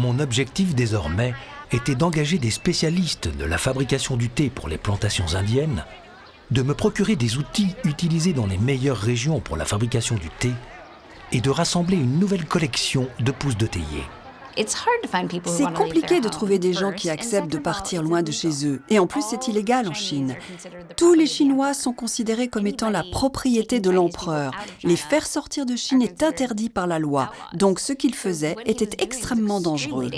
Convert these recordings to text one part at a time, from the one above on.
Mon objectif désormais était d'engager des spécialistes de la fabrication du thé pour les plantations indiennes, de me procurer des outils utilisés dans les meilleures régions pour la fabrication du thé et de rassembler une nouvelle collection de pousses de théier. C'est compliqué de trouver des gens qui acceptent de partir loin de chez eux. Et en plus, c'est illégal en Chine. Tous les Chinois sont considérés comme étant la propriété de l'empereur. Les faire sortir de Chine est interdit par la loi. Donc ce qu'ils faisaient était extrêmement dangereux.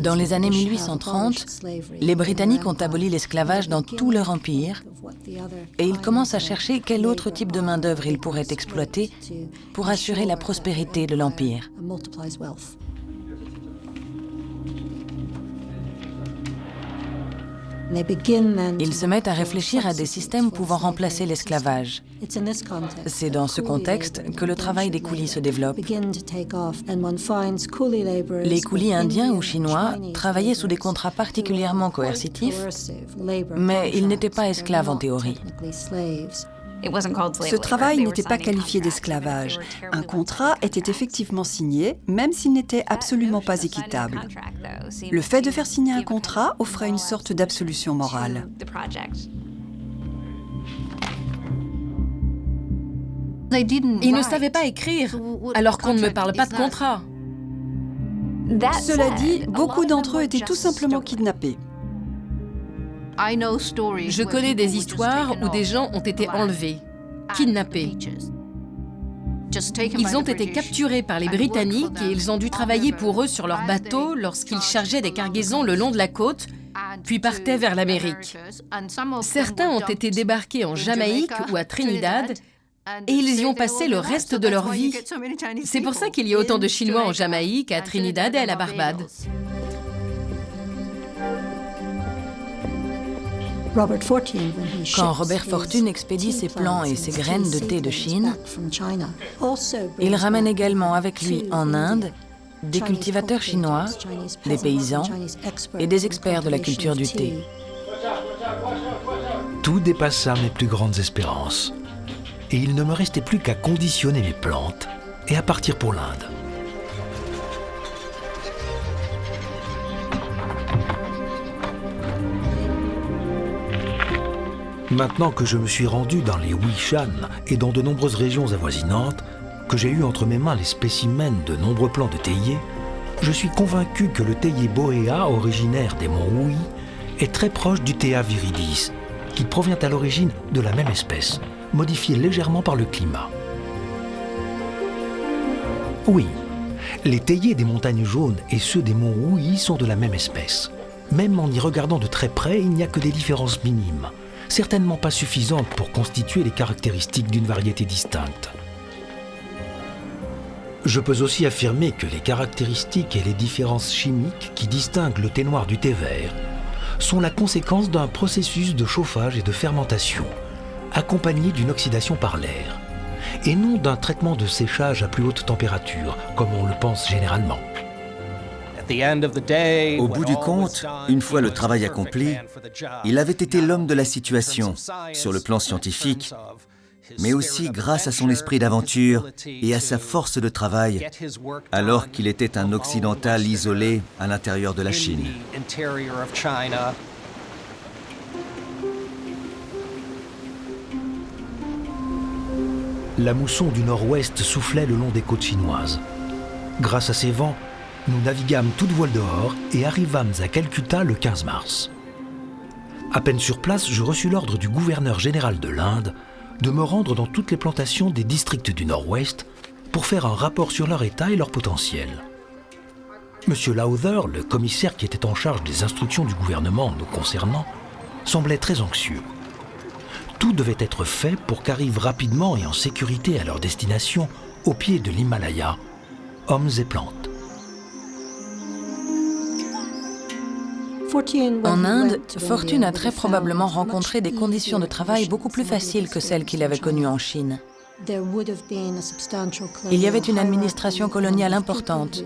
Dans les années 1830, les Britanniques ont aboli l'esclavage dans tout leur empire et ils commencent à chercher quel autre type de main-d'œuvre ils pourraient exploiter pour assurer la prospérité de l'empire. Ils se mettent à réfléchir à des systèmes pouvant remplacer l'esclavage. C'est dans ce contexte que le travail des coulis se développe. Les coulis indiens ou chinois travaillaient sous des contrats particulièrement coercitifs, mais ils n'étaient pas esclaves en théorie. Ce travail n'était pas qualifié d'esclavage. Un contrat était effectivement signé, même s'il n'était absolument pas équitable. Le fait de faire signer un contrat offrait une sorte d'absolution morale. Ils ne savaient pas écrire, alors qu'on ne me parle pas de contrat. Cela dit, beaucoup d'entre eux étaient tout simplement kidnappés. Je connais des histoires où des gens ont été enlevés, kidnappés. Ils ont été capturés par les Britanniques et ils ont dû travailler pour eux sur leur bateau lorsqu'ils chargeaient des cargaisons le long de la côte, puis partaient vers l'Amérique. Certains ont été débarqués en Jamaïque ou à Trinidad et ils y ont passé le reste de leur vie. C'est pour ça qu'il y a autant de Chinois en Jamaïque, à Trinidad et à la Barbade. Quand Robert Fortune expédie ses plants et ses graines de thé de Chine, il ramène également avec lui en Inde des cultivateurs chinois, des paysans et des experts de la culture du thé. Tout dépassa mes plus grandes espérances. Et il ne me restait plus qu'à conditionner mes plantes et à partir pour l'Inde. Maintenant que je me suis rendu dans les Wishan et dans de nombreuses régions avoisinantes, que j'ai eu entre mes mains les spécimens de nombreux plants de théier, je suis convaincu que le théier bohéa, originaire des monts Hui, est très proche du Thea viridis, qui provient à l'origine de la même espèce, modifié légèrement par le climat. Oui, les théiers des montagnes jaunes et ceux des monts Hui sont de la même espèce. Même en y regardant de très près, il n'y a que des différences minimes, certainement pas suffisantes pour constituer les caractéristiques d'une variété distincte. Je peux aussi affirmer que les caractéristiques et les différences chimiques qui distinguent le thé noir du thé vert sont la conséquence d'un processus de chauffage et de fermentation, accompagné d'une oxydation par l'air, et non d'un traitement de séchage à plus haute température, comme on le pense généralement. Au bout du compte, une fois le travail accompli, il avait été l'homme de la situation, sur le plan scientifique, mais aussi grâce à son esprit d'aventure et à sa force de travail, alors qu'il était un occidental isolé à l'intérieur de la Chine. La mousson du nord-ouest soufflait le long des côtes chinoises. Grâce à ces vents, nous naviguâmes toutes voiles dehors et arrivâmes à Calcutta le 15 mars. À peine sur place, je reçus l'ordre du gouverneur général de l'Inde de me rendre dans toutes les plantations des districts du nord-ouest pour faire un rapport sur leur état et leur potentiel. Monsieur Lowther, le commissaire qui était en charge des instructions du gouvernement nous concernant, semblait très anxieux. Tout devait être fait pour qu'arrivent rapidement et en sécurité à leur destination, au pied de l'Himalaya, hommes et plantes. En Inde, Fortune a très probablement rencontré des conditions de travail beaucoup plus faciles que celles qu'il avait connues en Chine. Il y avait une administration coloniale importante,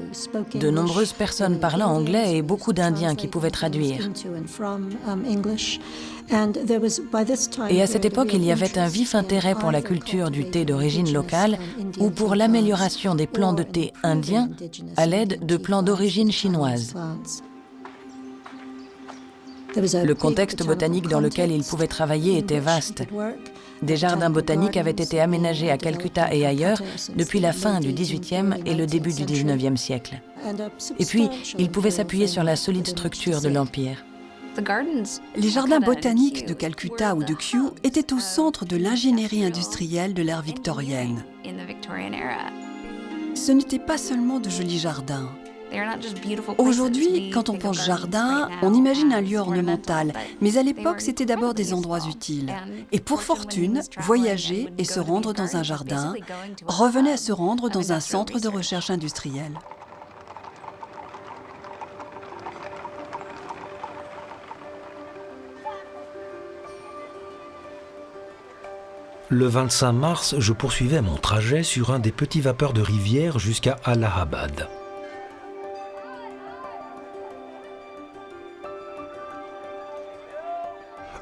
de nombreuses personnes parlant anglais et beaucoup d'Indiens qui pouvaient traduire. Et à cette époque, il y avait un vif intérêt pour la culture du thé d'origine locale ou pour l'amélioration des plants de thé indiens à l'aide de plants d'origine chinoise. Le contexte botanique dans lequel il pouvait travailler était vaste. Des jardins botaniques avaient été aménagés à Calcutta et ailleurs depuis la fin du XVIIIe et le début du XIXe siècle. Et puis, il pouvait s'appuyer sur la solide structure de l'Empire. Les jardins botaniques de Calcutta ou de Kew étaient au centre de l'ingénierie industrielle de l'ère victorienne. Ce n'étaient pas seulement de jolis jardins. Aujourd'hui, quand on pense jardin, on imagine un lieu ornemental, mais à l'époque, c'était d'abord des endroits utiles. Et pour fortune, voyager et se rendre dans un jardin revenait à se rendre dans un centre de recherche industrielle. Le 25 mars, je poursuivais mon trajet sur un des petits vapeurs de rivière jusqu'à Allahabad.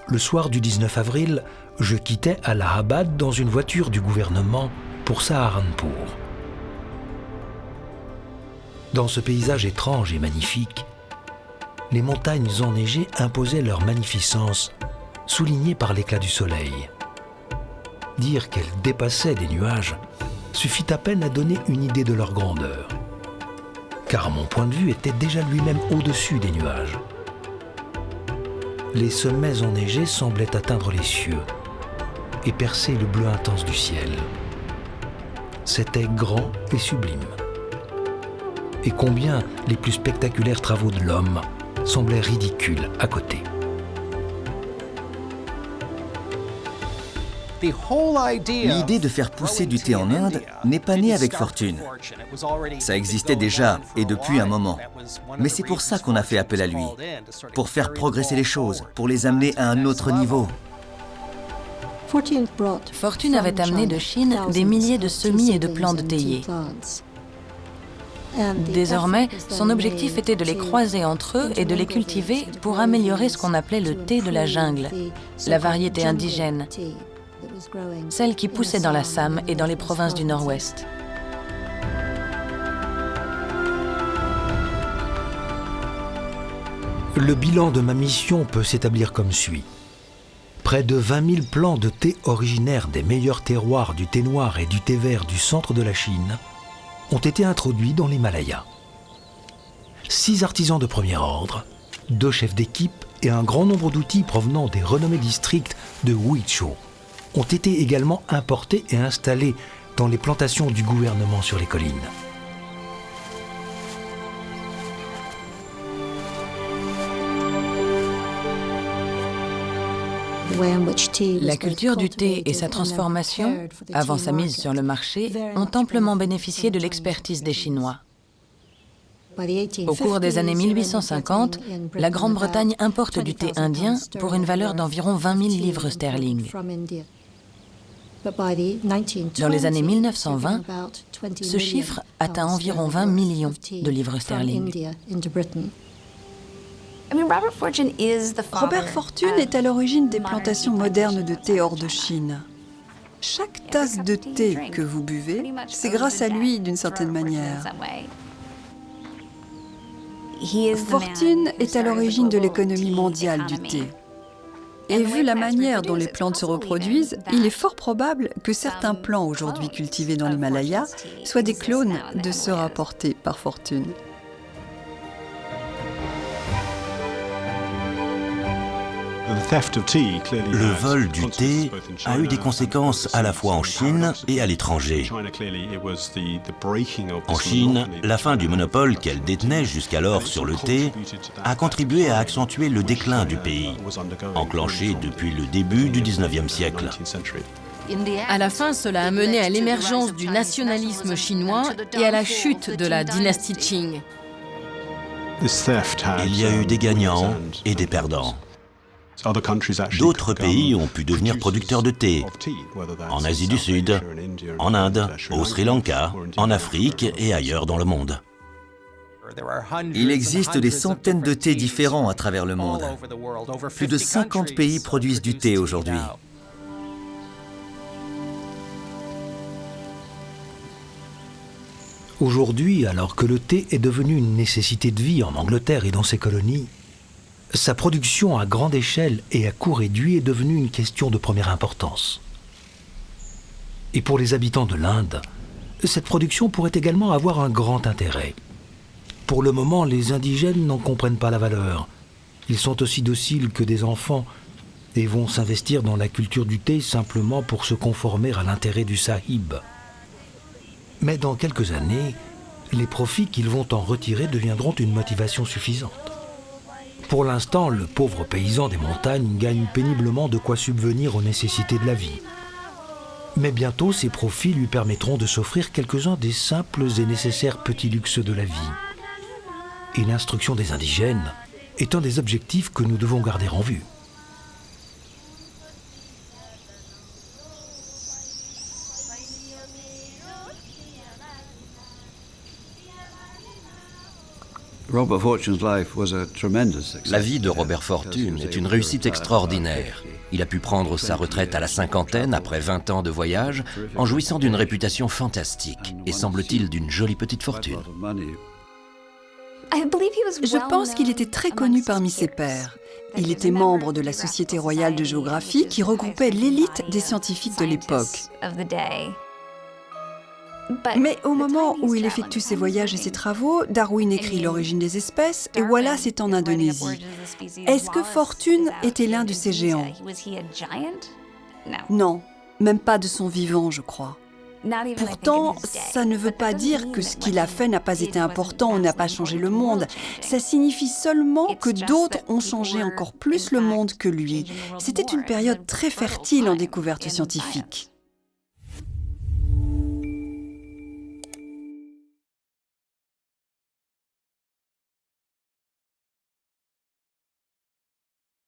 Le soir du 19 avril, je quittais Allahabad dans une voiture du gouvernement pour Saharanpur. Dans ce paysage étrange et magnifique, les montagnes enneigées imposaient leur magnificence, soulignée par l'éclat du soleil. Dire qu'elles dépassaient des nuages suffit à peine à donner une idée de leur grandeur, car mon point de vue était déjà lui-même au-dessus des nuages. Les sommets enneigés semblaient atteindre les cieux et percer le bleu intense du ciel. C'était grand et sublime. Et combien les plus spectaculaires travaux de l'homme semblaient ridicules à côté. L'idée de faire pousser du thé en Inde n'est pas née avec fortune. Ça existait déjà, et depuis un moment. Mais c'est pour ça qu'on a fait appel à lui, pour faire progresser les choses, pour les amener à un autre niveau. Fortune avait amené de Chine des milliers de semis et de plants de théiers. Désormais, son objectif était de les croiser entre eux et de les cultiver pour améliorer ce qu'on appelait le thé de la jungle, la variété indigène, celle qui poussait dans l'Assam et dans les provinces du Nord-Ouest. Le bilan de ma mission peut s'établir comme suit. Près de 20 000 plants de thé originaires des meilleurs terroirs du thé noir et du thé vert du centre de la Chine ont été introduits dans l'Himalaya. 6 artisans de premier ordre, 2 chefs d'équipe et un grand nombre d'outils provenant des renommés districts de Huizhou ont été également importés et installés dans les plantations du gouvernement sur les collines. La culture du thé et sa transformation, avant sa mise sur le marché, ont amplement bénéficié de l'expertise des Chinois. Au cours des années 1850, la Grande-Bretagne importe du thé indien pour une valeur d'environ 20 000 livres sterling. Dans les années 1920, ce chiffre atteint environ 20 millions de livres sterling. Robert Fortune est à l'origine des plantations modernes de thé hors de Chine. Chaque tasse de thé que vous buvez, c'est grâce à lui d'une certaine manière. Fortune est à l'origine de l'économie mondiale du thé. Et vu la manière dont les plantes se reproduisent, il est fort probable que certains plants aujourd'hui cultivés dans l'Himalaya soient des clones de ceux rapportés par Fortune. Le vol du thé a eu des conséquences à la fois en Chine et à l'étranger. En Chine, la fin du monopole qu'elle détenait jusqu'alors sur le thé a contribué à accentuer le déclin du pays, enclenché depuis le début du XIXe siècle. À la fin, cela a mené à l'émergence du nationalisme chinois et à la chute de la dynastie Qing. Il y a eu des gagnants et des perdants. D'autres pays ont pu devenir producteurs de thé, en Asie du Sud, en Inde, au Sri Lanka, en Afrique et ailleurs dans le monde. Il existe des centaines de thés différents à travers le monde. Plus de 50 pays produisent du thé aujourd'hui. Aujourd'hui, alors que le thé est devenu une nécessité de vie en Angleterre et dans ses colonies, sa production à grande échelle et à coût réduit est devenue une question de première importance. Et pour les habitants de l'Inde, cette production pourrait également avoir un grand intérêt. Pour le moment, les indigènes n'en comprennent pas la valeur. Ils sont aussi dociles que des enfants et vont s'investir dans la culture du thé simplement pour se conformer à l'intérêt du sahib. Mais dans quelques années, les profits qu'ils vont en retirer deviendront une motivation suffisante. Pour l'instant, le pauvre paysan des montagnes gagne péniblement de quoi subvenir aux nécessités de la vie. Mais bientôt, ces profits lui permettront de s'offrir quelques-uns des simples et nécessaires petits luxes de la vie. Et l'instruction des indigènes est un des objectifs que nous devons garder en vue. La vie de Robert Fortune est une réussite extraordinaire. Il a pu prendre sa retraite à la cinquantaine, après 20 ans de voyage, en jouissant d'une réputation fantastique et semble-t-il d'une jolie petite fortune. Je pense qu'il était très connu parmi ses pairs. Il était membre de la Société royale de géographie qui regroupait l'élite des scientifiques de l'époque. Mais au moment où il effectue ses voyages et ses travaux, Darwin écrit L'origine des espèces et Wallace est en Indonésie. Est-ce que Fortune était l'un de ces géants? Non, même pas de son vivant, je crois. Pourtant, ça ne veut pas dire que ce qu'il a fait n'a pas été important ou n'a pas changé le monde. Ça signifie seulement que d'autres ont changé encore plus le monde que lui. C'était une période très fertile en découvertes scientifiques.